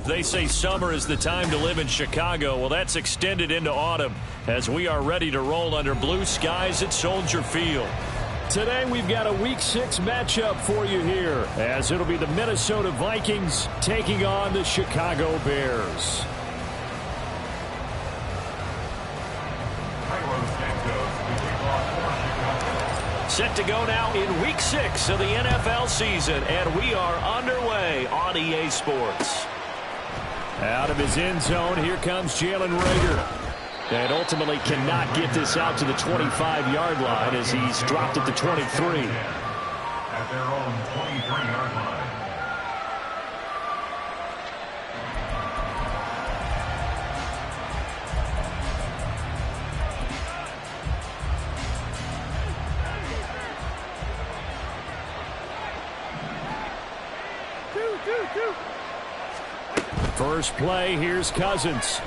They say summer is the time to live in Chicago. Well, that's extended into autumn as we are ready to roll under blue skies at Soldier Field. Today we've got a Week 6 matchup for you here, as it'll be the Minnesota Vikings taking on the Chicago Bears. Set to go now in Week 6 of the NFL season, and we are underway on EA Sports. Out of his end zone, here comes Jalen Reagor. And ultimately cannot get this out to the 25-yard line as he's dropped at the 23. At their own 23-yard line. First play, here's Cousins.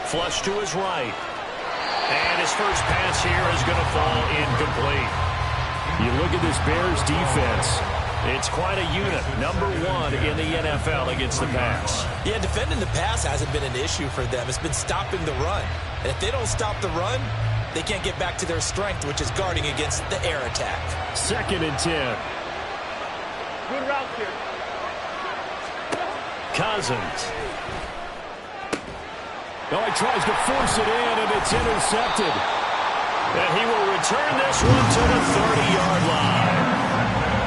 Flush to his right. And his first pass here is going to fall incomplete. You look at this Bears defense. It's quite a unit. Number 1 in the NFL against the pass. Yeah, defending the pass hasn't been an issue for them. It's been stopping the run. And if they don't stop the run, they can't get back to their strength, which is guarding against the air attack. 2nd and 10. Good route here. Cousins. Oh, he tries to force it in, and it's intercepted. And he will return this one to the 30-yard line.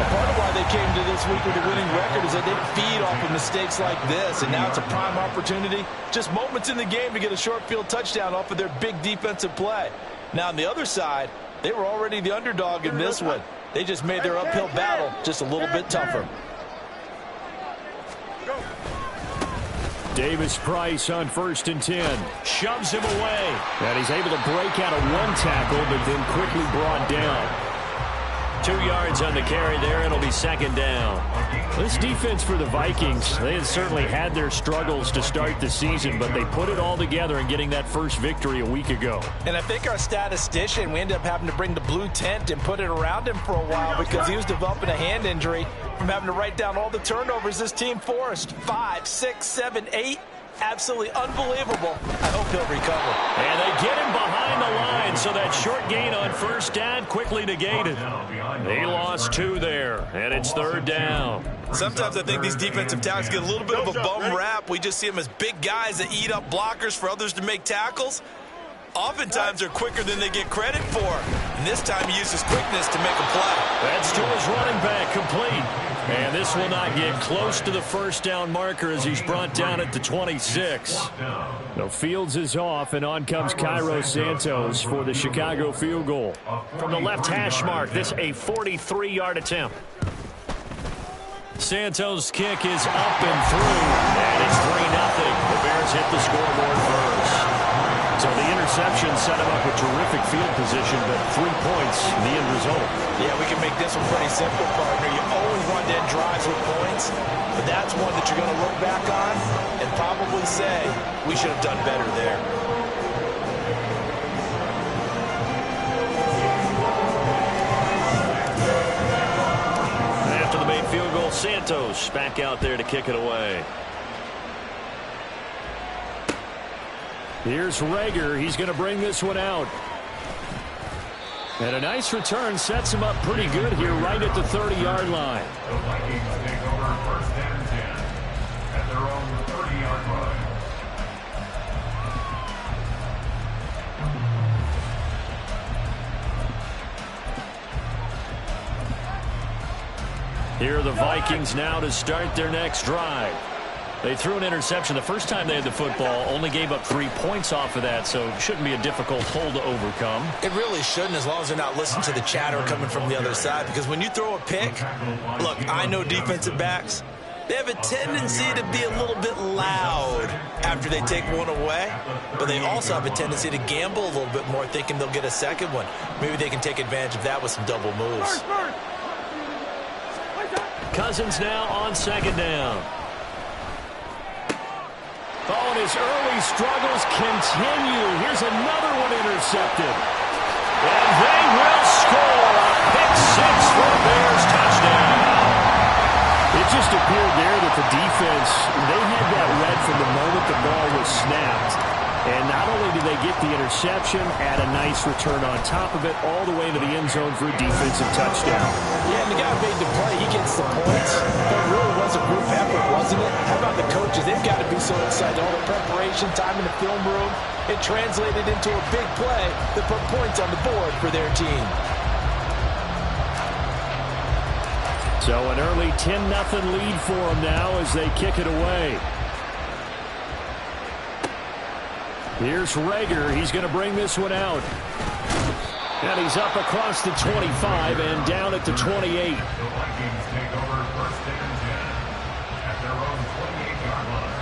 Part of why they came to this week with a winning record is that they feed off of mistakes like this, and now it's a prime opportunity. Just moments in the game to get a short field touchdown off of their big defensive play. Now, on the other side, they were already the underdog in this one. They just made their uphill battle just a little bit tougher. Davis Price on 1st and 10. Shoves him away. And he's able to break out of one tackle, but then quickly brought down. 2 yards on the carry there. It'll be 2nd down. This defense for the Vikings, they had certainly had their struggles to start the season, but they put it all together in getting that first victory a week ago. And I think our statistician, we ended up having to bring the blue tent and put it around him for a while because he was developing a hand injury from having to write down all the turnovers this team forced. 5, 6, 7, 8. Absolutely unbelievable. I hope he'll recover. And they get him behind the line, so that short gain on 1st down quickly negated. They lost 2 there, and it's 3rd down. Sometimes I think these defensive tackles get a little bit of a bum rap. We just see them as big guys that eat up blockers for others to make tackles. Oftentimes they're quicker than they get credit for. And this time he uses quickness to make a play. That's to his running back, complete. And this will not get close to the 1st down marker as he's brought down at the 26. The Fields is off, and on comes Cairo Santos for the Chicago field goal. From the left hash mark, this a 43-yard attempt. Santos' kick is up and through, and it's 3-0. The Bears hit the scoreboard first. So the interception set him up with terrific field position, but 3 points in the end result. Yeah, we can make this one pretty simple, partner. You always want to end drives with points, but that's one that you're going to look back on and probably say, we should have done better there. After the made field goal, Santos back out there to kick it away. Here's Reagor. He's going to bring this one out. And a nice return sets him up pretty good here right at the 30-yard line. The Vikings take over 1st and 10 at their own 30-yard line. Here are the Vikings now to start their next drive. They threw an interception the first time they had the football, only gave up 3 points off of that, so it shouldn't be a difficult hole to overcome. It really shouldn't, as long as they're not listening to the chatter coming from the other side, because when you throw a pick, look, I know defensive backs, they have a tendency to be a little bit loud after they take one away, but they also have a tendency to gamble a little bit more, thinking they'll get a second one. Maybe they can take advantage of that with some double moves. Cousins now on 2nd down. Oh, and his early struggles continue. Here's another one intercepted. And they will score. Pick 6 for the Bears, touchdown. It just appeared there that the defense, they had that read for moment the ball was snapped. And not only did they get the interception, add a nice return on top of it, all the way to the end zone for a defensive touchdown. Yeah, and the guy made the play. He gets the points. But it really was a group effort, wasn't it? How about the coaches? They've got to be so excited. All the preparation, time in the film room, it translated into a big play that put points on the board for their team. So an early 10-0 lead for them now as they kick it away. Here's Rager. He's going to bring this one out. And he's up across the 25 and down at the 28. The Vikings take over first and 10 at their own 28-yard line.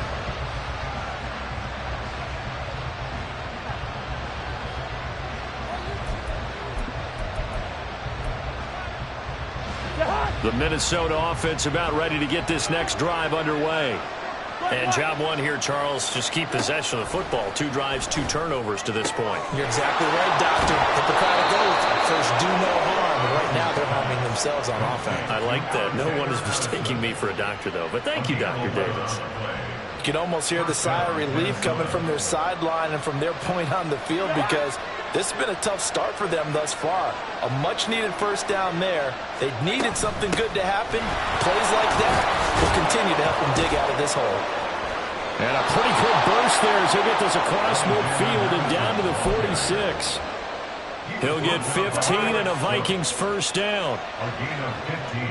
The Minnesota offense about ready to get this next drive underway. And job one here, Charles, just keep possession of the football. 2 drives, 2 turnovers to this point. You're exactly right, Doctor. Hippocratic oath. First, do no harm. And right now, they're harming themselves on offense. I like that. No one is mistaking me for a doctor, though. But thank you, Dr. Davis. You can almost hear the sigh of relief coming from their sideline and from their point on the field because this has been a tough start for them thus far. A much-needed first down there. They needed something good to happen. Plays like that will continue to help them dig out of this hole. And a pretty quick burst there as he'll get this across midfield and down to the 46. He'll get 15 and a Vikings first down. A gain of 15.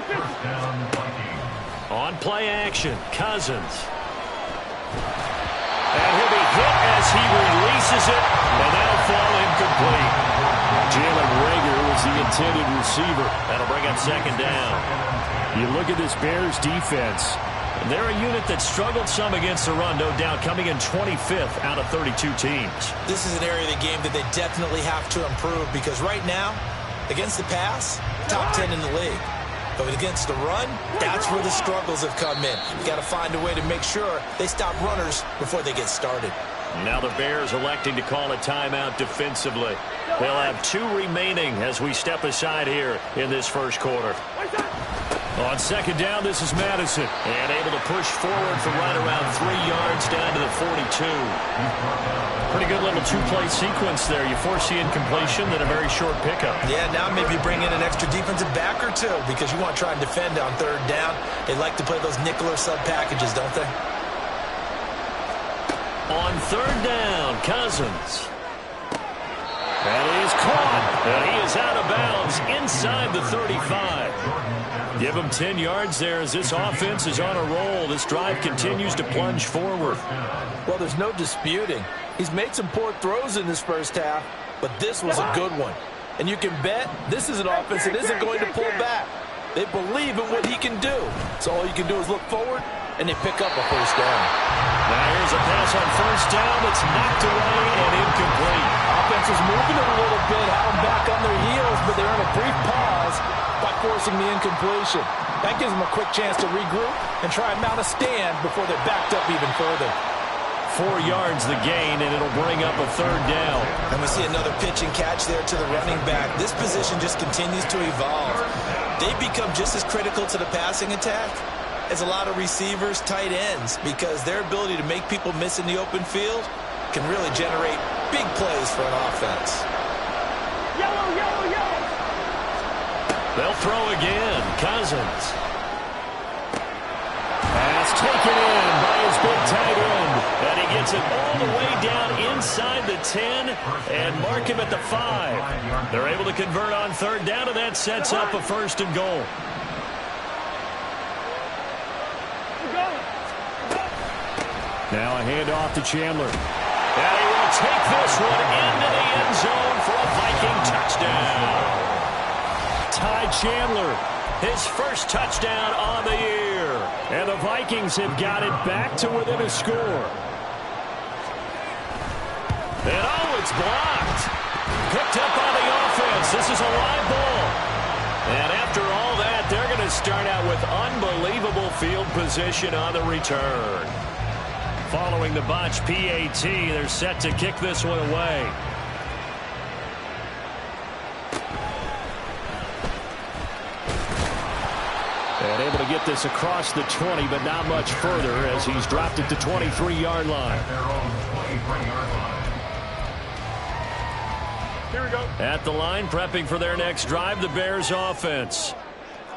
First down, Vikings. On play action, Cousins. And he'll be hit as he releases it, and that'll fall incomplete. Jalen Rager was the intended receiver. That'll bring up second down. You look at this Bears defense. They're a unit that struggled some against the run, no doubt, coming in 25th out of 32 teams. This is an area of the game that they definitely have to improve because right now, against the pass, top 10 in the league. But against the run, that's where the struggles have come in. You've got to find a way to make sure they stop runners before they get started. Now the Bears electing to call a timeout defensively. They'll have 2 remaining as we step aside here in this first quarter. On second down, this is Madison. And able to push forward for right around 3 yards down to the 42. Pretty good little 2-play sequence there. You force the incompletion, then a very short pickup. Yeah, now maybe bring in an extra defensive back or 2 because you want to try and defend on third down. They like to play those nickel or sub packages, don't they? On third down, Cousins. And he is caught. And he is out of bounds inside the 35. Give him 10 yards there as this offense is on a roll. This drive continues to plunge forward. Well, there's no disputing. He's made some poor throws in this first half, but this was a good one. And you can bet this is an offense that isn't going to pull back. They believe in what he can do. So all you can do is look forward, and they pick up a first down. Now here's a pass on first down that's knocked away and incomplete. Offense is moving it a little bit, had them back on their heels, but they're in a brief pause by forcing the incompletion. That gives them a quick chance to regroup and try and mount a stand before they're backed up even further. 4 yards the gain, and it'll bring up a third down. And we see another pitch and catch there to the running back. This position just continues to evolve. They become just as critical to the passing attack as a lot of receivers, tight ends, because their ability to make people miss in the open field can really generate big plays for an offense. Yellow, yellow, yellow. They'll throw again. Cousins. Pass taken in by his big tight end. And he gets it all the way down inside the 10 and mark him at the 5. They're able to convert on third down, and that sets up a first and goal. Now a handoff to Chandler. And he will take this one into the end zone for a Viking touchdown. Ty Chandler, his first touchdown on the year. And the Vikings have got it back to within a score. And oh, it's blocked. Picked up by the offense. This is a live ball. And after all that, they're going to start out with unbelievable field position on the return. Following the botch PAT, they're set to kick this one away. And Able to get this across the 20, but not much further as he's dropped it to 23-yard line. Their own 23-yard line. Here we go. At the line, prepping for their next drive, the Bears offense.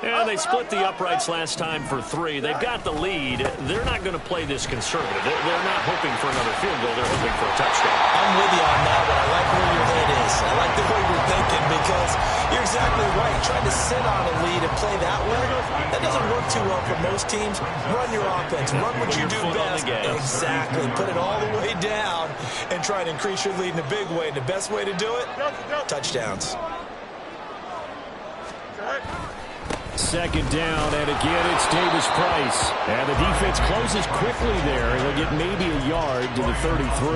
And they split the uprights last time for 3. They've got the lead. They're not going to play this conservative. They're not hoping for another field goal. They're hoping for a touchdown. I'm with you on that, but I like where your head is. I like the way you're thinking because you're exactly right. Trying to sit on a lead and play that way, that doesn't work too well for most teams. Run your offense. Run what you do best. Exactly. Put it all the way down and try to increase your lead in a big way. And the best way to do it, touchdowns. Second down, and again, it's Davis Price. And the defense closes quickly there. He'll get maybe a yard to the 33.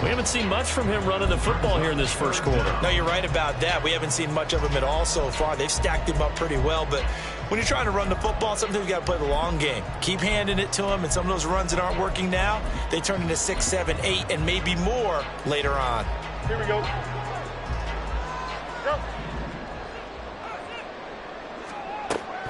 We haven't seen much from him running the football here in this first quarter. No, you're right about that. We haven't seen much of him at all so far. They've stacked him up pretty well, but when you're trying to run the football, sometimes you got to play the long game. Keep handing it to him, and some of those runs that aren't working now, they turn into 6, 7, 8, and maybe more later on. Here we go.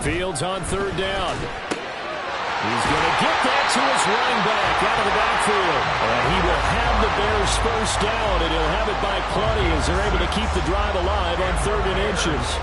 Fields on third down. He's going to get that to his running back out of the backfield. And he will have the Bears first down, and he'll have it by plenty as they're able to keep the drive alive on 3rd and inches.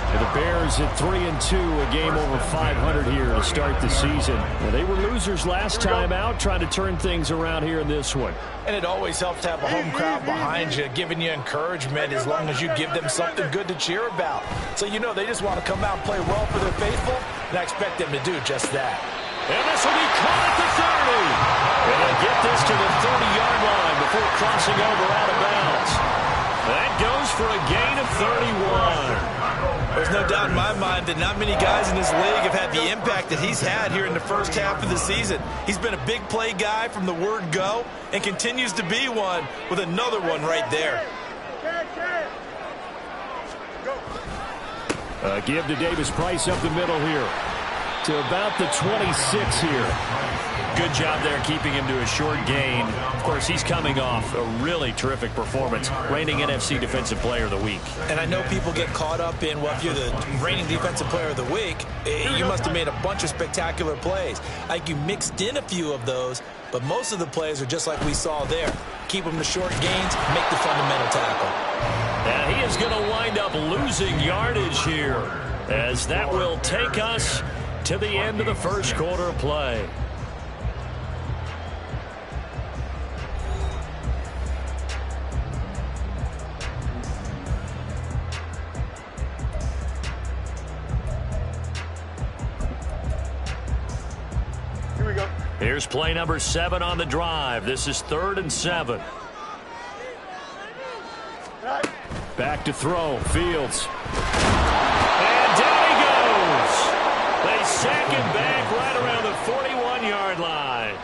And the Bears at 3-2, a game over 500 here to start the season. Well, they were losers last time out, trying to turn things around here in this one. And it always helps to have a home crowd behind you, giving you encouragement as long as you give them something good to cheer about. So you know they just want to come out and play well for their faithful, and I expect them to do just that. And this will be caught at the 30. And they'll get this to the 30-yard line before crossing over out of bounds. That goes for a gain of 31. There's no doubt in my mind that not many guys in this league have had the impact that he's had here in the first half of the season. He's been a big play guy from the word go and continues to be one with another one right there. Give to Davis Price up the middle here to about the 26 here. Good job there keeping him to a short gain. Of course, he's coming off a really terrific performance, reigning NFC Defensive Player of the Week. And I know people get caught up in, well, if you're the reigning Defensive Player of the Week, you must have made a bunch of spectacular plays. Like you mixed in a few of those, but most of the plays are just like we saw there. Keep them to short gains, make the fundamental tackle. And he is going to wind up losing yardage here, as that will take us to the end of the first quarter of play. Here's play number 7 on the drive. This is 3rd and 7. Back to throw. Fields. And down he goes. They sack him back right around the 41-yard line.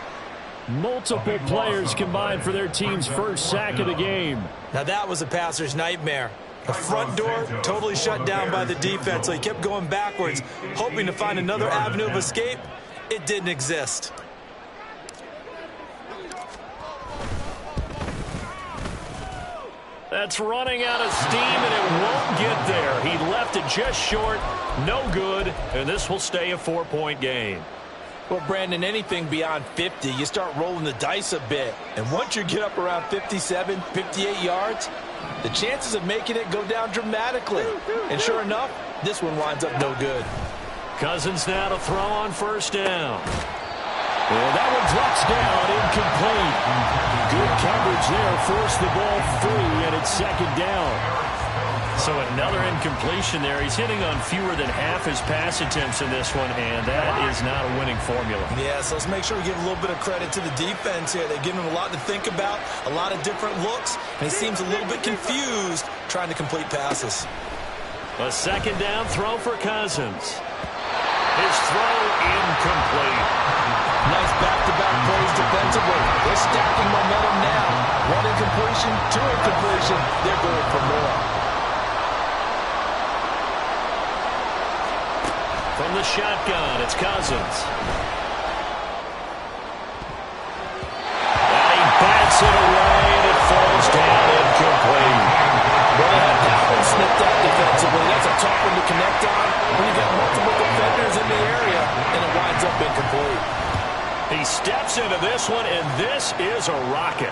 Multiple players combined for their team's first sack of the game. Now that was a passer's nightmare. The front door totally shut down by the defense, so he kept going backwards, hoping to find another avenue of escape. It didn't exist. That's running out of steam, and it won't get there. He left it just short, no good, and this will stay a 4-point game. Well, Brandon, anything beyond 50, you start rolling the dice a bit. And once you get up around 57, 58 yards, the chances of making it go down dramatically. And sure enough, this one winds up no good. Cousins now to throw on first down. And that one drops down, incomplete. Good coverage there, forced the ball free, and it's 2nd down. So another incompletion there. He's hitting on fewer than half his pass attempts in this one, and that is not a winning formula. Yeah, so let's make sure we give a little bit of credit to the defense here. They've given him a lot to think about, a lot of different looks, and he seems a little bit confused trying to complete passes. A 2nd down throw for Cousins. His throw incomplete. Nice back-to-back plays defensively. They're stacking momentum now. 1 incompletion, 2 incompletion. They're going for more. From the shotgun, it's Cousins. And he bats it away, and it falls down incomplete. Well, they had that one snipped out defensively. That's a tough one to connect on when you got multiple defenders. He steps into this one, and this is a rocket.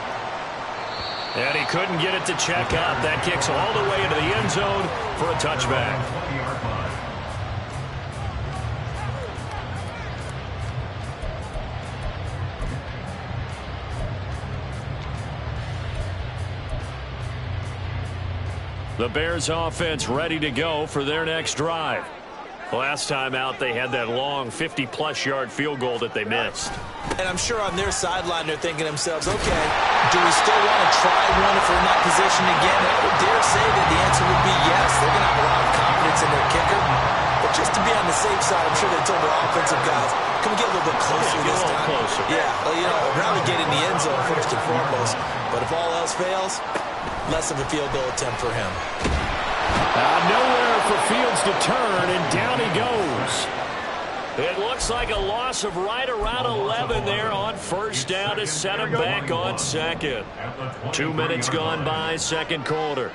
And he couldn't get it to check out. That kicks all the way into the end zone for a touchback. The Bears offense ready to go for their next drive. Last time out, they had that long 50-plus yard field goal that they missed. And I'm sure on their sideline, they're thinking to themselves, okay, do we still want to try one if we're in that position again? And I would dare say that the answer would be yes. They're going to have a lot of confidence in their kicker. But just to be on the safe side, I'm sure they told their offensive guys, can we get a little bit closer this time? Closer. Yeah, well, you know, rather get in the end zone first and foremost. But if all else fails, less of a field goal attempt for him. Nowhere for Fields to turn, and down he goes. It looks like a loss of right around 11 there on first down to set him back on second. 2 minutes gone by, second quarter.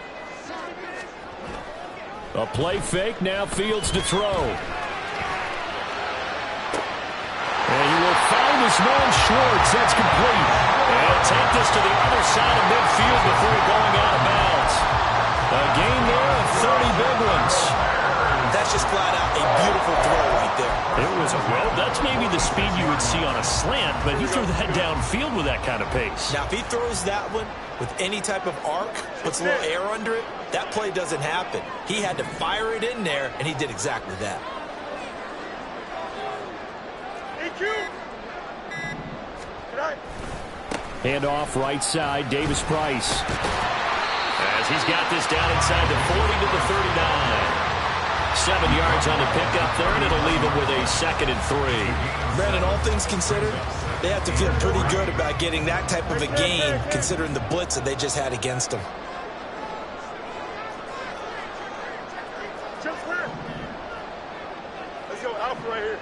A play fake, now Fields to throw. And he will find his man Schwartz. That's complete. And take this to the other side of midfield before going out of bounds. A gain there of 30 big ones. That's just flat out a beautiful throw right there. It was well, that's maybe the speed you would see on a slant, but he threw that downfield with that kind of pace. Now, if he throws that one with any type of arc, puts a little air under it, that play doesn't happen. He had to fire it in there, and he did exactly that. Hand off right side, Davis Price. As he's got this down inside the 40 to the 39. 7 yards on the pickup there, and it'll leave him with a 2nd and 3. Brandon, all things considered, they have to feel pretty good about getting that type of a gain, considering the blitz that they just had against them. Let's go, Alpha right here.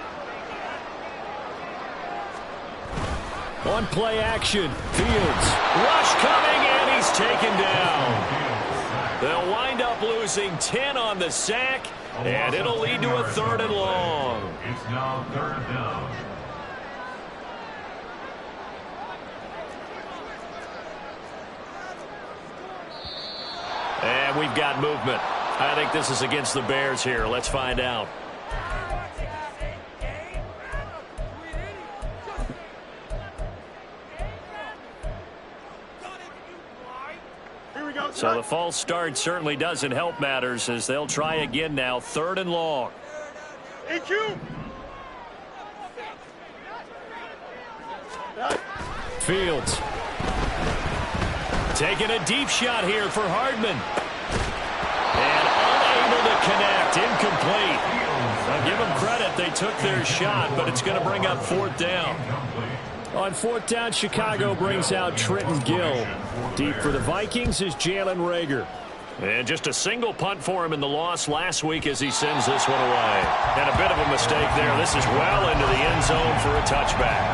On play action, Fields. Rush coming, and he's taken down. They'll wind up losing 10 on the sack, and it'll lead to a 3rd and long. It's now 3rd down. And we've got movement. I think this is against the Bears here. Let's find out. So the false start certainly doesn't help matters as they'll try again now. 3rd and long. Fields. Taking a deep shot here for Hardman. And unable to connect. Incomplete. I'll give them credit. They took their shot, but it's going to bring up 4th down. On 4th down, Chicago brings out Trenton Gill. Deep for the Vikings is Jalen Reagor. And just a single punt for him in the loss last week as he sends this one away. And a bit of a mistake there. This is well into the end zone for a touchback.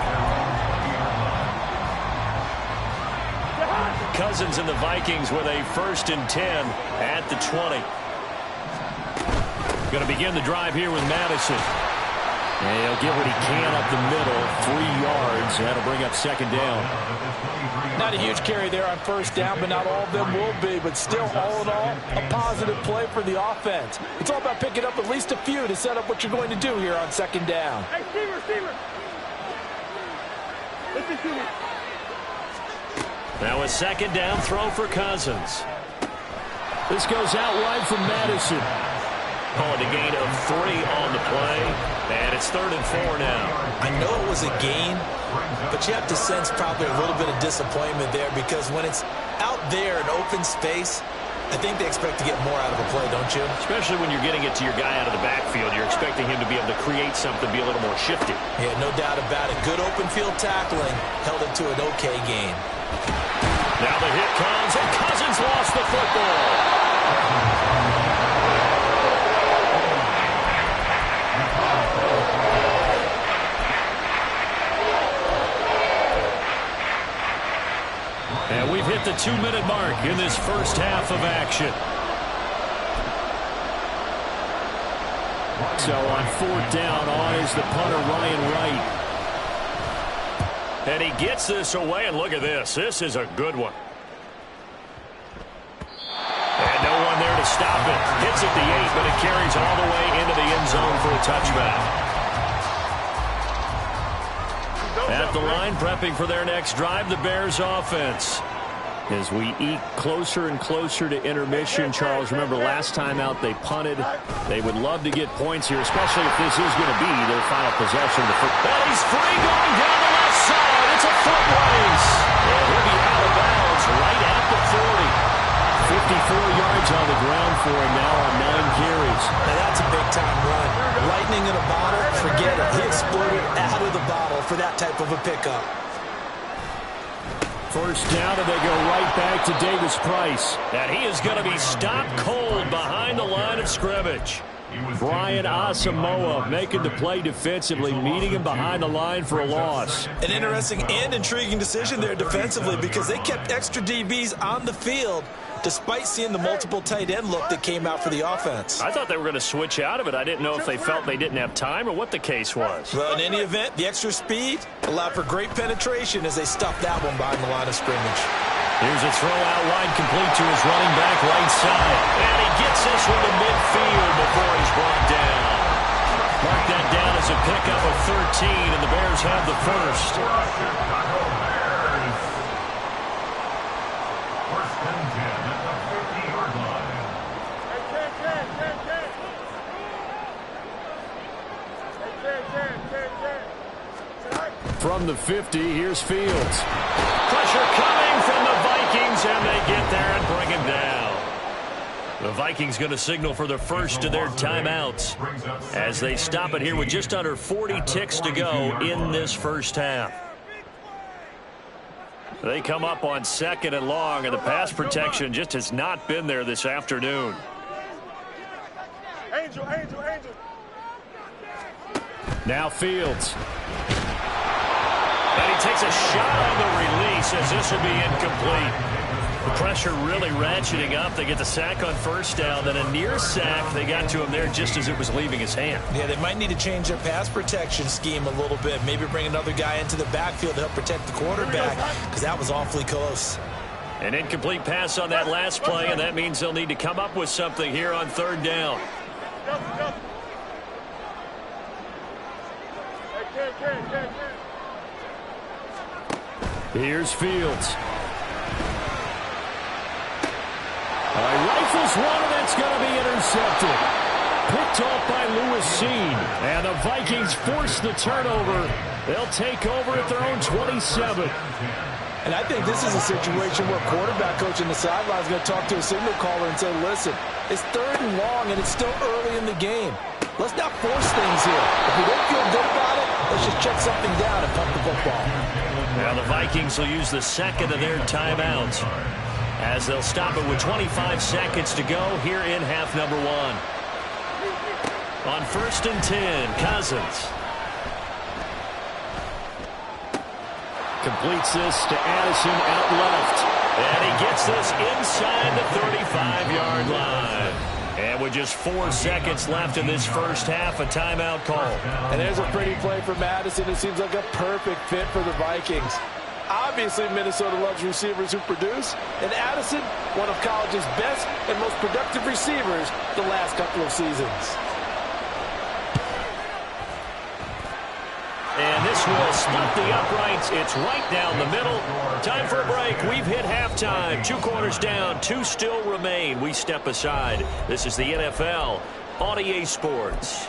Cousins and the Vikings with a 1st and 10 at the 20. Going to begin the drive here with Madison. And he'll get what he can up the middle, 3 yards. That'll bring up 2nd down. Not a huge carry there on 1st down, but not all of them will be. But still, all in all, a positive play for the offense. It's all about picking up at least a few to set up what you're going to do here on 2nd down. Hey, receiver. Now a 2nd down throw for Cousins. This goes out wide from Madison. Call it a gain of 3 on the play, and it's 3rd and 4 now. I know it was a gain, but you have to sense probably a little bit of disappointment there because when it's out there in open space, I think they expect to get more out of a play, don't you? Especially when you're getting it to your guy out of the backfield. You're expecting him to be able to create something, be a little more shifty. Yeah, no doubt about it. Good open field tackling held it to an okay gain. Now the hit comes, and Cousins lost the football. And we've hit the 2-minute mark in this first half of action. So on 4th down, on is the punter Ryan Wright. And he gets this away, and look at this. This is a good one. And no one there to stop it. Hits at the 8, but it carries all the way into the end zone for a touchback. At the line, prepping for their next drive, the Bears offense. As we eke closer and closer to intermission, Charles, remember last time out they punted. They would love to get points here, especially if this is going to be their final possession. And he's free going down the left side. It's a foot race. And he'll be out of bounds right at the 40. 54 yards on the ground for him now on 9 carries. Now that's a big-time run. Lightning in a bottle, forget it. He exploded out of the bottle for that type of a pickup. First down, and they go right back to Davis Price. And he is going to be stopped cold behind the line of scrimmage. Brian Asamoah making the play defensively, meeting him behind the line for a loss. An interesting and intriguing decision there defensively because they kept extra DBs on the field despite seeing the multiple tight end look that came out for the offense. I thought they were going to switch out of it. I didn't know if they felt they didn't have time or what the case was. Well, in any event, the extra speed allowed for great penetration as they stuffed that one behind the line of scrimmage. Here's a throw out wide, complete to his running back right side. And he gets this one to midfield before he's brought down. Mark that down as a pickup of 13, and the Bears have the first. From the 50, here's Fields. Pressure coming from the Vikings, and they get there and bring him down. The Vikings going to signal for the first of their timeouts as they stop it here with just under 40 ticks to go in this first half. They come up on 2nd and long, and the pass protection just has not been there this afternoon. Angel. Now Fields. And he takes a shot on the release as this will be incomplete. The pressure really ratcheting up. They get the sack on first down, then a near sack. They got to him there just as it was leaving his hand. Yeah, they might need to change their pass protection scheme a little bit. Maybe bring another guy into the backfield to help protect the quarterback because that was awfully close. An incomplete pass on that last play, and that means they'll need to come up with something here on 3rd down. Here's Fields. Rifles one, and that's going to be intercepted. Picked off by Lewis Seen. And the Vikings force the turnover. They'll take over at their own 27. And I think this is a situation where quarterback coach in the sideline is going to talk to a signal caller and say, listen, it's 3rd and long, and it's still early in the game. Let's not force things here. If we don't feel good about it, let's just check something down and pump the football. Now the Vikings will use the 2nd of their timeouts as they'll stop it with 25 seconds to go here in half number 1. On 1st and 10, Cousins. Completes this to Addison out left. And he gets this inside the 35-yard line. And with just 4 seconds left in this first half, a timeout call. And there's a pretty play for Madison. It seems like a perfect fit for the Vikings. Obviously, Minnesota loves receivers who produce. And Addison, one of college's best and most productive receivers the last couple of seasons. And this will split the uprights. It's right down the middle. Time for a break. We've hit halftime. 2 quarters down. 2 still remain. We step aside. This is the NFL on EA Sports.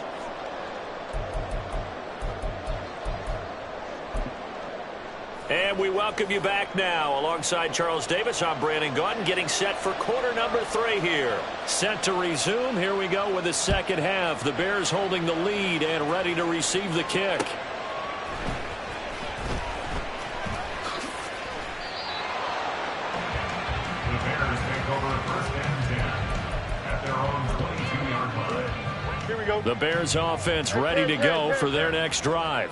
And we welcome you back now. Alongside Charles Davis, I'm Brandon Gaudin, getting set for quarter number 3 here. Set to resume. Here we go with the second half. The Bears holding the lead and ready to receive the kick. The Bears offense ready to go for their next drive.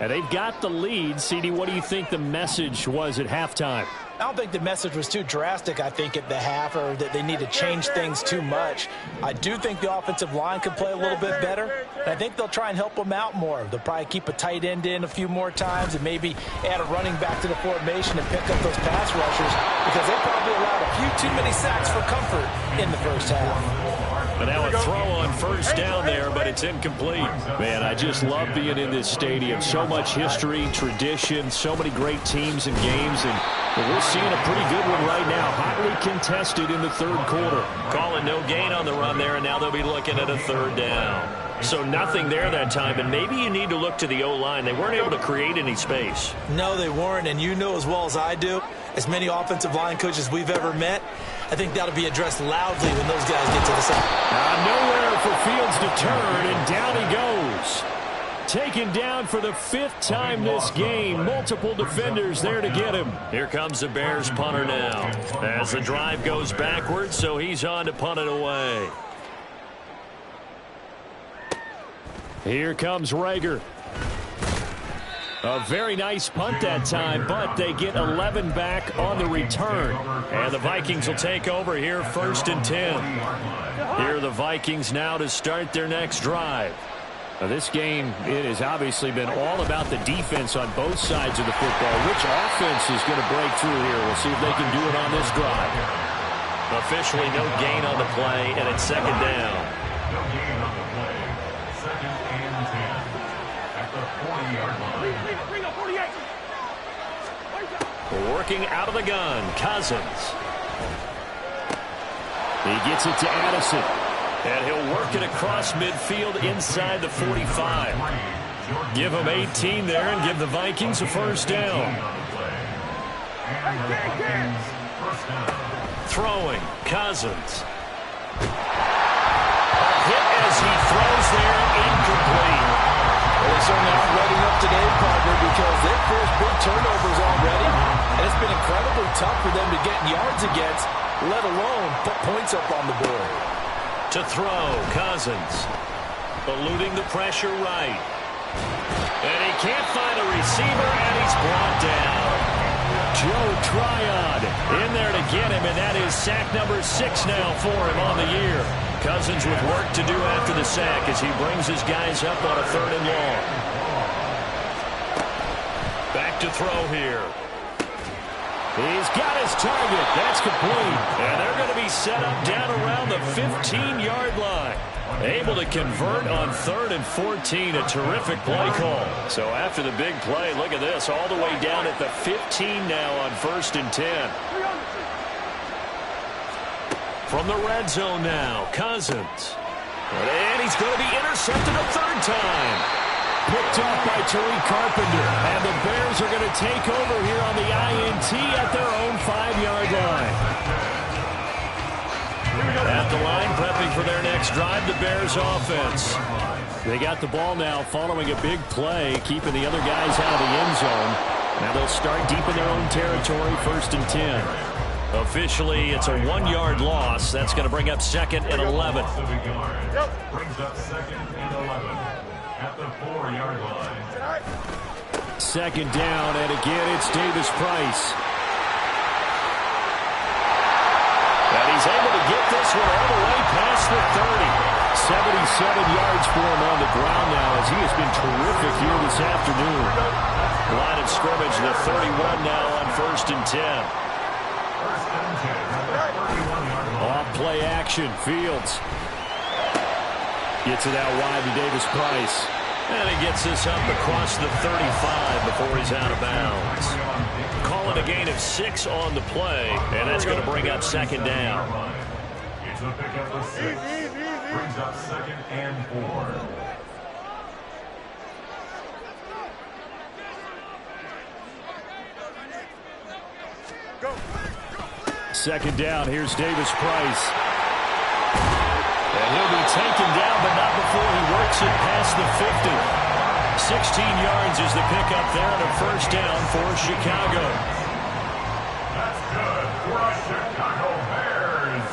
And they've got the lead. CD, what do you think the message was at halftime? I don't think the message was too drastic, I think, at the half, or that they need to change things too much. I do think the offensive line could play a little bit better, and I think they'll try and help them out more. They'll probably keep a tight end in a few more times and maybe add a running back to the formation and pick up those pass rushers, because they probably allowed a few too many sacks for comfort in the first half. But now a throw on first down there, but it's incomplete. Man, I just love being in this stadium. So much history, tradition, so many great teams and games, and we're seeing a pretty good one right now. Hotly contested in the third quarter. Calling no gain on the run there, and now they'll be looking at a third down. So nothing there that time, and maybe you need to look to the O-line. They weren't able to create any space. No, they weren't, and you know as well as I do, as many offensive line coaches we've ever met, I think that'll be addressed loudly when those guys get to the side. Nowhere for Fields to turn, and down he goes. Taken down for the 5th time this game. Multiple defenders there to get him. Here comes the Bears punter now. As the drive goes backwards, so he's on to punt it away. Here comes Rager. A very nice punt that time, but they get 11 back on the return. And the Vikings will take over here, 1st and 10. Here are the Vikings now to start their next drive. Now this game, it has obviously been all about the defense on both sides of the football. Which offense is going to break through here? We'll see if they can do it on this drive. Officially no gain on the play, and it's 2nd down. No gain on the play. 2nd and 10 at the 40-yard line. Working out of the gun, Cousins. He gets it to Addison. And he'll work it across midfield inside the 45. Give him 18 there and give the Vikings a 1st down. Throwing, Cousins. A hit as he throws there, incomplete. Well, they certainly aren't ready up today, partner, because they've forced big turnovers already, and it's been incredibly tough for them to get yards against, let alone put points up on the board. To throw, Cousins. Eluding the pressure right. And he can't find a receiver, and he's brought down. Joe Tryon in there to get him, and that is sack number 6 now for him on the year. Cousins with work to do after the sack as he brings his guys up on a 3rd and long. Back to throw here. He's got his target. That's complete. And they're going to be set up down around the 15-yard line. Able to convert on 3rd and 14. A terrific play call. So after the big play, look at this. All the way down at the 15 now on 1st and 10. From the red zone now, Cousins. And he's going to be intercepted a 3rd time. Picked off by Tariq Carpenter. And the Bears are going to take over here on the INT at their own 5-yard line. At the line, prepping for their next drive, the Bears offense. They got the ball now following a big play, keeping the other guys out of the end zone. Now they'll start deep in their own territory, 1st and 10. Officially, it's a 1-yard loss. That's going to bring up 2nd and 11. Brings up 2nd and 11 at the 4-yard line. 2nd down, and again, it's Davis Price. And he's able to get this one all the way past the 30. 77 yards for him on the ground now as he has been terrific here this afternoon. Line of scrimmage, the 31 now on 1st and 10. Off play action, Fields. Gets it out wide to Davis Price. And he gets this up across the 35 before he's out of bounds. Calling a gain of 6 on the play, and that's going to bring up 2nd down. It's a pickup of 6. Brings up 2nd and 4. Go. 2nd down, here's Davis Price. And he'll be taken down, but not before he works it past the 50. 16 yards is the pickup there, and a 1st down for Chicago. That's good for the Chicago Bears.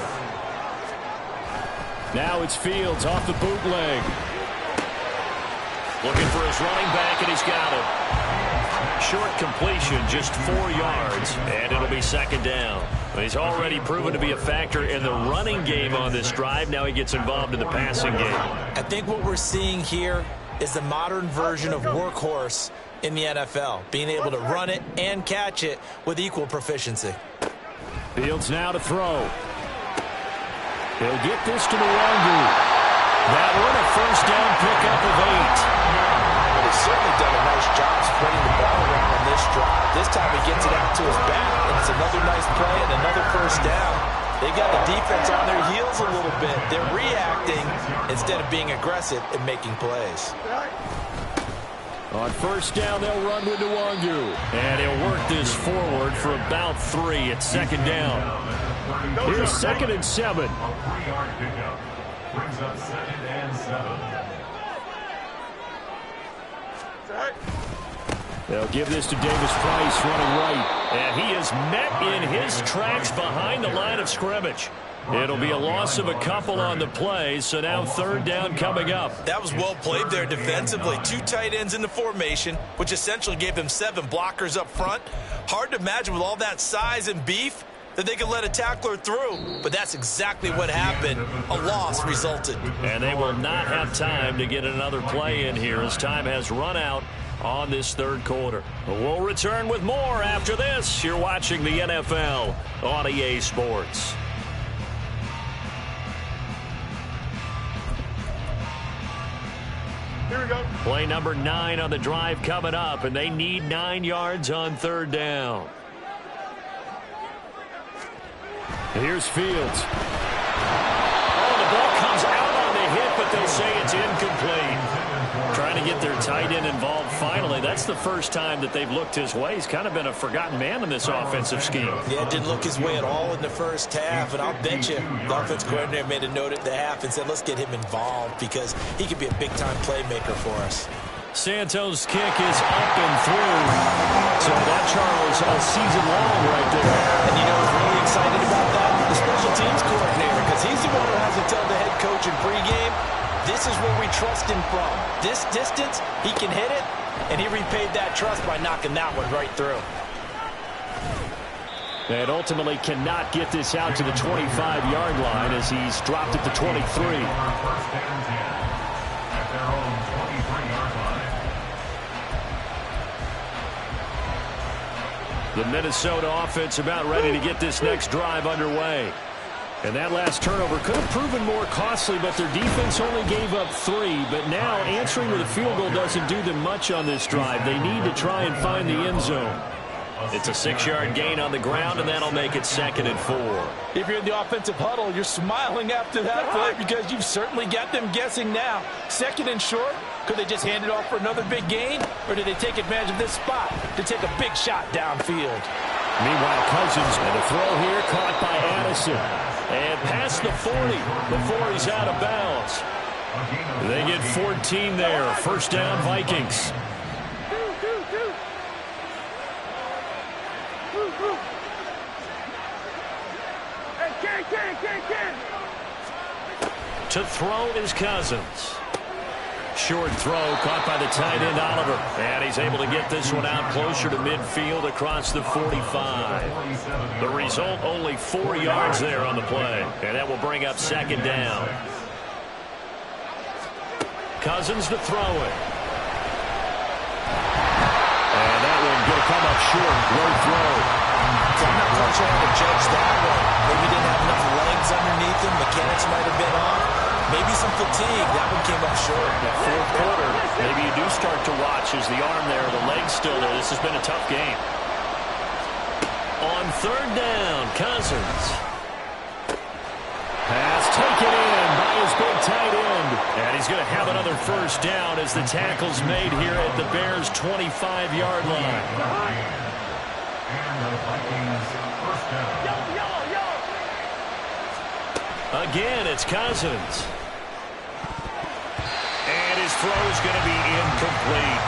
Now it's Fields off the bootleg. Looking for his running back, and he's got him. fourth completion, just 4 yards, and it'll be second down. He's already proven to be a factor in the running game on this drive. Now he gets involved in the passing game. I think what we're seeing here is the modern version of workhorse in the NFL, being able to run it and catch it with equal proficiency. Fields now to throw. He'll get this to Nwangu. That one a first down pickup of 8. He's certainly done a nice job spreading the ball around on this drive. This time he gets it out to his back, and it's another nice play and another first down. They got the defense on their heels a little bit. They're reacting instead of being aggressive and making plays. On first down, they'll run with Nwangu. And he'll work this forward for about 3 at second down. Here's 2nd and 7. A 3-yard pickup brings up 2nd and 7. They'll give this to Davis Price running right. And he is met in his tracks behind the line of scrimmage. It'll be a loss of a couple on the play, so now third down coming up. That was well played there defensively. 2 tight ends in the formation, which essentially gave them 7 blockers up front. Hard to imagine with all that size and beef that they could let a tackler through, but that's exactly what happened. A loss resulted. And they will not have time to get another play in here as time has run out on this third quarter. We'll return with more after this. You're watching the NFL on EA Sports. Here we go. Play number 9 on the drive coming up, and they need 9 yards on third down. Here's Fields. Oh, the ball comes out on the hit, but they'll say it's incomplete. Trying to get their tight end involved finally. That's the first time that they've looked his way. He's kind of been a forgotten man in this offensive scheme. Yeah, it didn't look his way at all in the first half, and I'll bet you the offense coordinator made a note at the half and said, let's get him involved because he could be a big-time playmaker for us. Santos' kick is up and through. So that, Charles, all season long right there. And you know who's really excited about that? The special teams coordinator, because he's the one who has to tell the head coach in pregame, this is where we trust him from. This distance, he can hit it, and he repaid that trust by knocking that one right through. And ultimately cannot get this out to the 25-yard line as he's dropped at the 23. First and 10 at their own 23-yard line. The Minnesota offense about ready to get this next drive underway. And that last turnover could have proven more costly, but their defense only gave up 3. But now answering with a field goal doesn't do them much on this drive. They need to try and find the end zone. It's a 6-yard gain on the ground, and that'll make it 2nd and 4. If you're in the offensive huddle, you're smiling after that play because you've certainly got them guessing now. 2nd and short, could they just hand it off for another big gain, or did they take advantage of this spot to take a big shot downfield? Meanwhile, Cousins, and a throw here caught by Addison. And past the 40 before he's out of bounds. They get 14 there. First down, Vikings. To throw is Cousins. Short throw caught by the tight end, Oliver. And he's able to get this one out closer to midfield across the 45. The result, only 4 yards there on the play. And that will bring up 2nd down. Cousins to throw it. And that one going to come up short. Low throw. So I'm not quite sure how to judge that one. Maybe didn't have enough legs underneath him. Mechanics might have been off. Maybe some fatigue. That one came up short. That fourth quarter, maybe you do start to watch as the arm there, the leg's still there. This has been a tough game. On third down, Cousins. Pass taken in by his big tight end. And he's going to have another first down as the tackle's made here at the Bears' 25-yard line. And the Vikings first down. Again, it's Cousins. And his throw is going to be incomplete.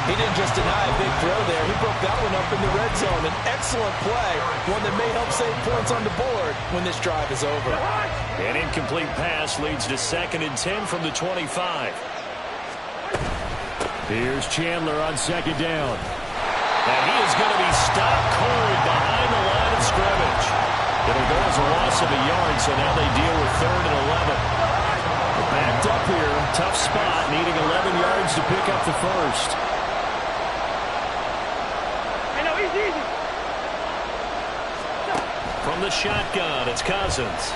He didn't just deny a big throw there. He broke that one up in the red zone. An excellent play, one that may help save points on the board when this drive is over. An incomplete pass leads to 2nd and 10 from the 25. Here's Chandler on 2nd down. And he is going to be stopped cold behind the line of scrimmage. It'll go as a loss of a yard, so now they deal with 3rd and 11. They're backed up here. Tough spot, needing 11 yards to pick up the first. From the shotgun, it's Cousins.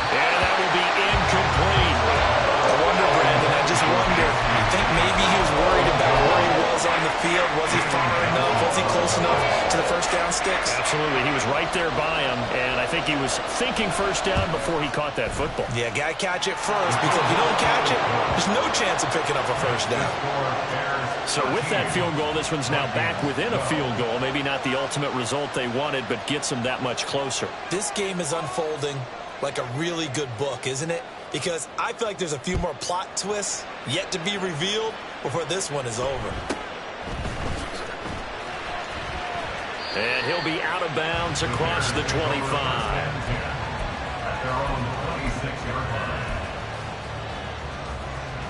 And that will be incomplete. I wonder, Brandon, I just wonder. I think maybe he was worried about where he was on the field. Was he far enough? Was he close enough to the first down sticks? Absolutely. He was right there by him, and I think he was thinking first down before he caught that football. Yeah, got to catch it first, because if you don't catch it, there's no chance of picking up a first down. So with that field goal, this one's now back within a field goal. Maybe not the ultimate result they wanted, but gets them that much closer. This game is unfolding like a really good book, isn't it? Because I feel like there's a few more plot twists yet to be revealed before this one is over. And he'll be out of bounds across the 25. At their own 26-yard line.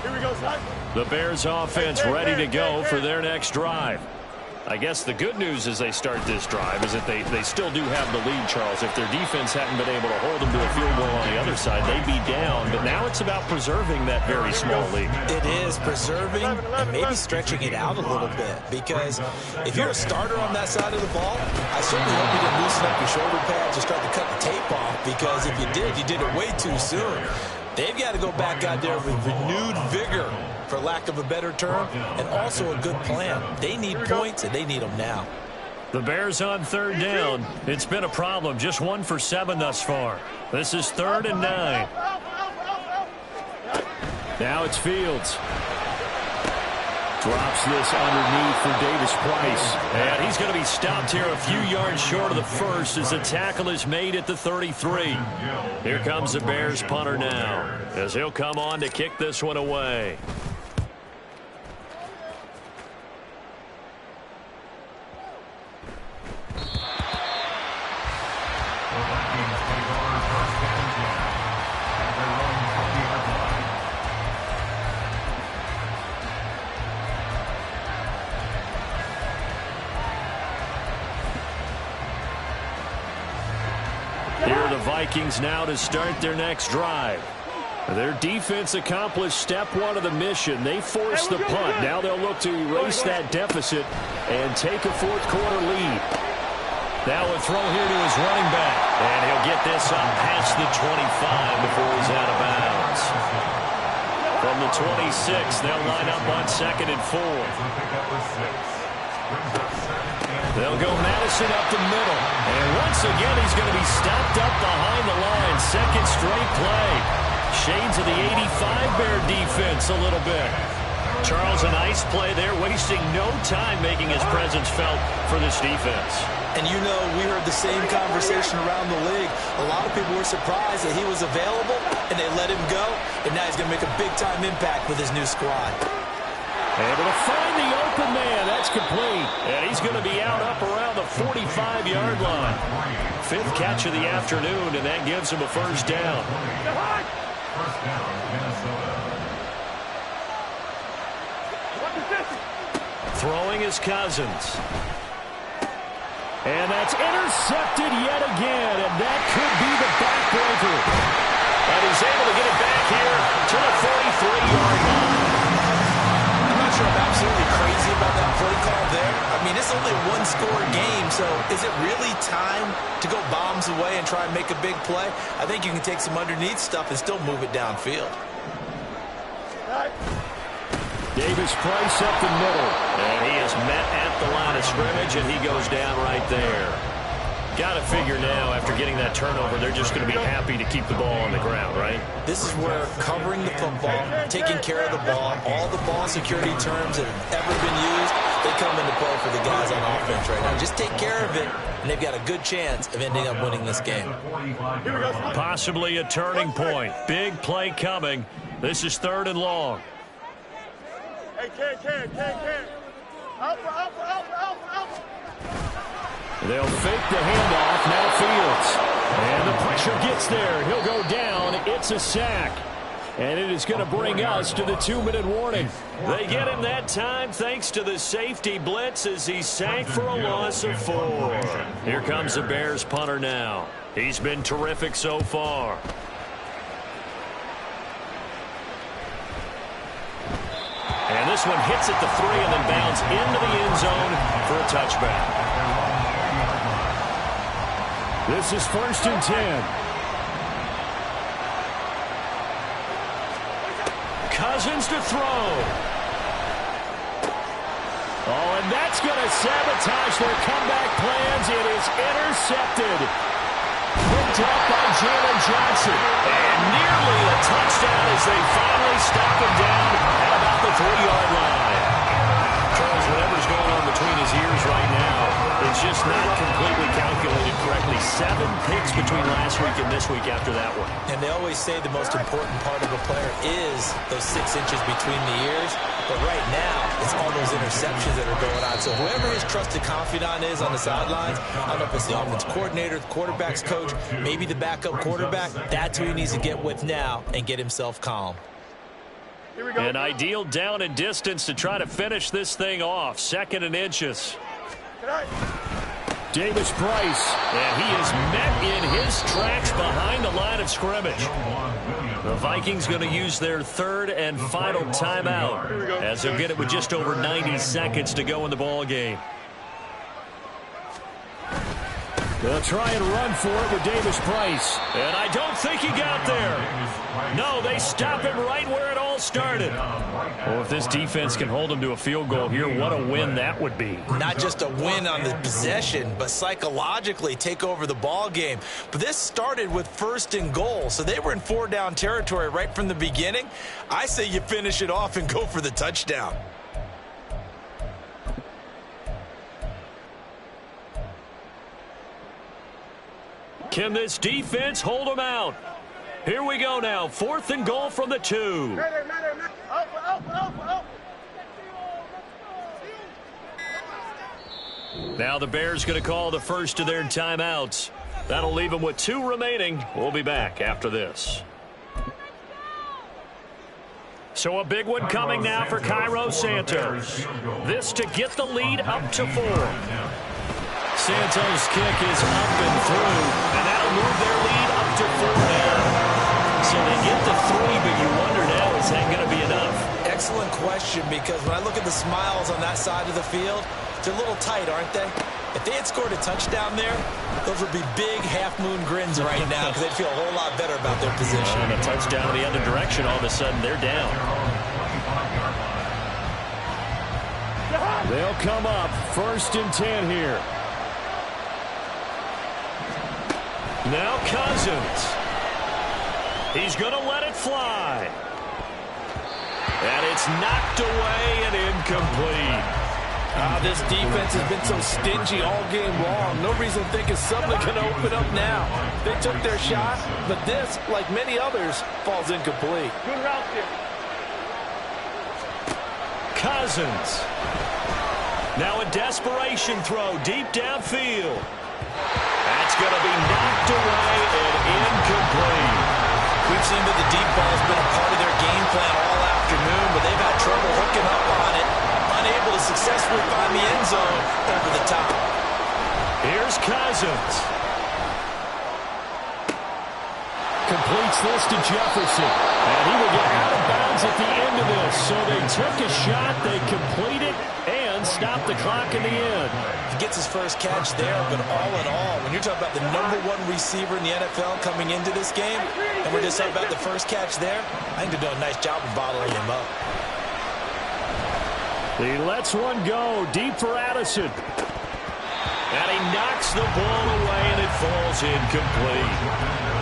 Here we go, son. The Bears offense ready to go for their next drive. I guess the good news as they start this drive is that they still do have the lead, Charles. If their defense hadn't been able to hold them to a field goal on the other side, they'd be down. But now it's about preserving that very small lead. It is preserving and maybe stretching it out a little bit. Because if you're a starter on that side of the ball, I certainly hope you didn't loosen up your shoulder pads or start to cut the tape off. Because if you did it way too soon. They've got to go back out there with renewed vigor, for lack of a better term, and also a good plan. They need points, and they need them now. The Bears on 3rd down. It's been a problem. Just 1 for 7 thus far. This is 3rd and 9. Now it's Fields. Drops this underneath for Davis Price. And he's going to be stopped here a few yards short of the first as the tackle is made at the 33. Here comes the Bears punter now as he'll come on to kick this one away. Vikings now to start their next drive. Their defense accomplished step 1 of the mission. They forced the punt. Now they'll look to erase that deficit and take a 4th quarter lead. Now a throw here to his running back. And he'll get this up past the 25 before he's out of bounds. From the 26, they'll line up on 2nd and 4. They'll go Madison up the middle. And once again, he's going to be stopped up behind the line. 2nd straight play. Shades of the 85 Bear defense a little bit. Charles, a nice play there, wasting no time making his presence felt for this defense. And you know, we heard the same conversation around the league. A lot of people were surprised that he was available, and they let him go. And now he's going to make a big-time impact with his new squad. Able to find the open man. That's complete. And he's going to be out up around the 45-yard line. 5th catch of the afternoon, and that gives him a first down. First down, Minnesota. Throwing is Cousins. And that's intercepted yet again, and that could be the backbreaker. And he's able to get it back here to the 43-yard line. I'm not sure I'm absolutely crazy about that play call there. I mean, it's only a 1-score game, so is it really time to go bombs away and try and make a big play? I think you can take some underneath stuff and still move it downfield. Davis Price up the middle. And he is met at the line of scrimmage, and he goes down right there. Got to figure now, after getting that turnover, they're just going to be happy to keep the ball on the ground, right? This is where covering the football, taking care of the ball, all the ball security terms that have ever been used, they come into play for the guys on offense right now. Just take care of it, and they've got a good chance of ending up winning this game. Possibly a turning point. Big play coming. This is 3rd and long. Hey, Ken. Alpha. They'll fake the handoff. Now Fields. And the pressure gets there. He'll go down. It's a sack. And it is going to bring us to the 2-minute warning. They get him that time thanks to the safety blitz as he sank for a loss of 4. Here comes the Bears punter now. He's been terrific so far. And this one hits at the 3 and then bounds into the end zone for a touchback. This is 1st and 10. Cousins to throw. Oh, and that's going to sabotage their comeback plans. It is intercepted. Picked up by Jalen Johnson. And nearly a touchdown as they finally stop him down at about the 3-yard line. Charles, whatever's going on between his ears right now, it's just not completely calculated correctly. 7 picks between last week and this week after that one. And they always say the most important part of a player is those 6 inches between the ears. But right now, it's all those interceptions that are going on. So whoever his trusted confidant is on the sidelines, I don't know if it's the offense coordinator, the quarterback's coach, maybe the backup quarterback, that's who he needs to get with now and get himself calm. An ideal down and distance to try to finish this thing off. 2nd and inches. Davis Price. And he is met in his tracks behind the line of scrimmage. The Vikings going to use their 3rd and final timeout as they'll get it with just over 90 seconds to go in the ball game. They'll try and run for it with Davis Price. And I don't think he got there. No, they stop him right where it all started. Well, if this defense can hold him to a field goal here, what a win that would be. Not just a win on the possession, but psychologically take over the ball game. But this started with 1st and goal, so they were in 4-down territory right from the beginning. I say you finish it off and go for the touchdown. Can this defense hold them out? Here we go now. 4th and goal from the 2. Now the Bears going to call the first of their timeouts. That'll leave them with 2 remaining. We'll be back after this. So a big one coming now for Cairo Santos. This to get the lead up to 4. Santos' kick is up and through, and that'll move their lead up to 4 now. So they get the 3, but you wonder now, is that going to be enough? Excellent question, because when I look at the smiles on that side of the field, they're a little tight, aren't they? If they had scored a touchdown there, those would be big half-moon grins right now because they'd feel a whole lot better about their position. And a touchdown in the other direction, all of a sudden they're down. They'll come up 1st and 10 here. Now Cousins. He's going to let it fly. And it's knocked away and incomplete. This defense has been so stingy all game long. No reason to think it's suddenly going to open up now. They took their shot, but this, like many others, falls incomplete. Good route there. Cousins. Now a desperation throw deep downfield. That's going to be knocked away and incomplete. We've seen that the deep ball has been a part of their game plan all afternoon, but they've had trouble hooking up on it, unable to successfully find the end zone over the top. Here's Cousins. Completes this to Jefferson. And he will get out of bounds at the end of this. So they took a shot, they complete it, and stop the clock in the end. He gets his first catch there, but all in all, when you're talking about the #1 receiver in the NFL coming into this game, and we're just talking about the first catch there, I think they're doing a nice job of bottling him up. He lets one go deep for Addison. And he knocks the ball away, and it falls incomplete.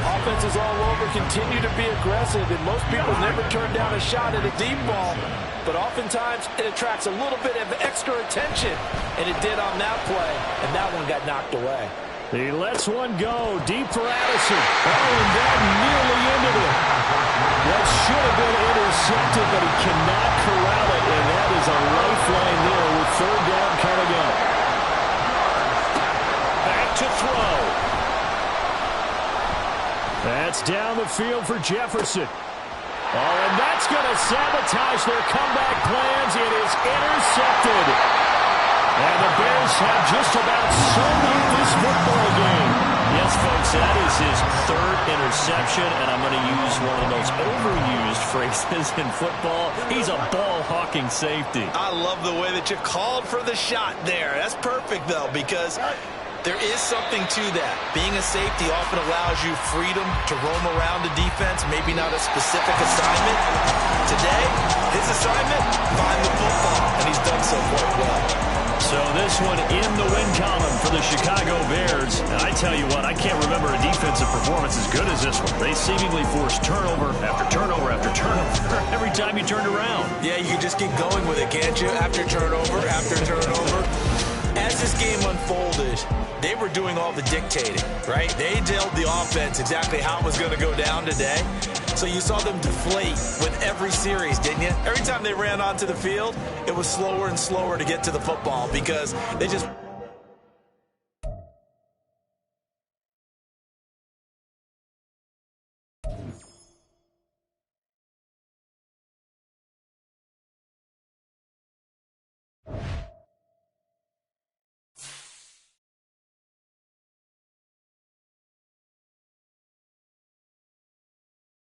Offenses all over continue to be aggressive, and most people never turn down a shot at a deep ball. But oftentimes, it attracts a little bit of extra attention, and it did on that play, and that one got knocked away. He lets one go deep for Addison. Oh, and that nearly ended it. That should have been intercepted, but he cannot corral it, and that is a lifeline there with 3rd down coming up. Back to throw. That's down the field for Jefferson. Oh, and that's going to sabotage their comeback plans. It is intercepted. And the Bears have just about sewn up this football game. Yes, folks, that is his third interception, and I'm going to use one of the most overused phrases in football. He's a ball-hawking safety. I love the way that you called for the shot there. That's perfect, though, because there is something to that. Being a safety often allows you freedom to roam around the defense, maybe not a specific assignment. Today, his assignment, find the football, and he's done so quite well. So this one in the win column for the Chicago Bears. And I tell you what, I can't remember a defensive performance as good as this one. They seemingly forced turnover after turnover after turnover every time you turned around. Yeah, you can just keep going with it, can't you? After turnover, after turnover. As this game unfolded, they were doing all the dictating, right? They told the offense exactly how it was going to go down today. So you saw them deflate with every series, didn't you? Every time they ran onto the field, it was slower and slower to get to the football because they just